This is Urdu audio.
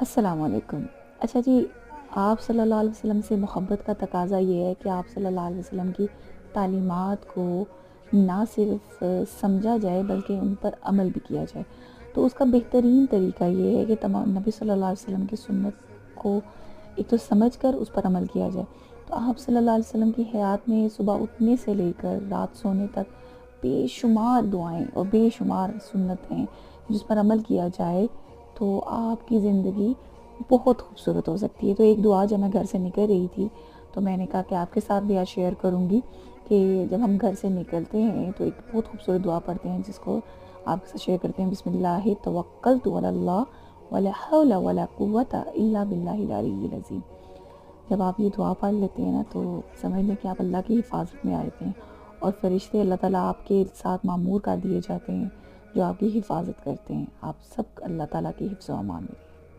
السلام علیکم۔ اچھا جی، آپ صلی اللہ علیہ وسلم سے محبت کا تقاضا یہ ہے کہ آپ صلی اللہ علیہ وسلم کی تعلیمات کو نہ صرف سمجھا جائے بلکہ ان پر عمل بھی کیا جائے۔ تو اس کا بہترین طریقہ یہ ہے کہ تمام نبی صلی اللہ علیہ وسلم کی سنت کو ایک تو سمجھ کر اس پر عمل کیا جائے۔ تو آپ صلی اللہ علیہ وسلم کی حیات میں صبح اٹھنے سے لے کر رات سونے تک بے شمار دعائیں اور بے شمار سنتیں جس پر عمل کیا جائے تو آپ کی زندگی بہت خوبصورت ہو سکتی ہے۔ تو ایک دعا جب میں گھر سے نکل رہی تھی تو میں نے کہا کہ آپ کے ساتھ بھی آج شیئر کروں گی کہ جب ہم گھر سے نکلتے ہیں تو ایک بہت خوبصورت دعا پڑھتے ہیں جس کو آپ کے ساتھ شیئر کرتے ہیں۔ بسم اللہ توکلت علی اللہ ولا حول ولا قوت الا باللہ العلی العظیم۔ جب آپ یہ دعا پڑھ لیتے ہیں نا تو سمجھ لیں کہ آپ اللہ کی حفاظت میں آتے ہیں، اور فرشتے اللہ تعالیٰ آپ کے ساتھ معمور کر دیے جاتے ہیں جو آپ کی حفاظت کرتے ہیں۔ آپ سب اللہ تعالیٰ کی حفظ و امان میں۔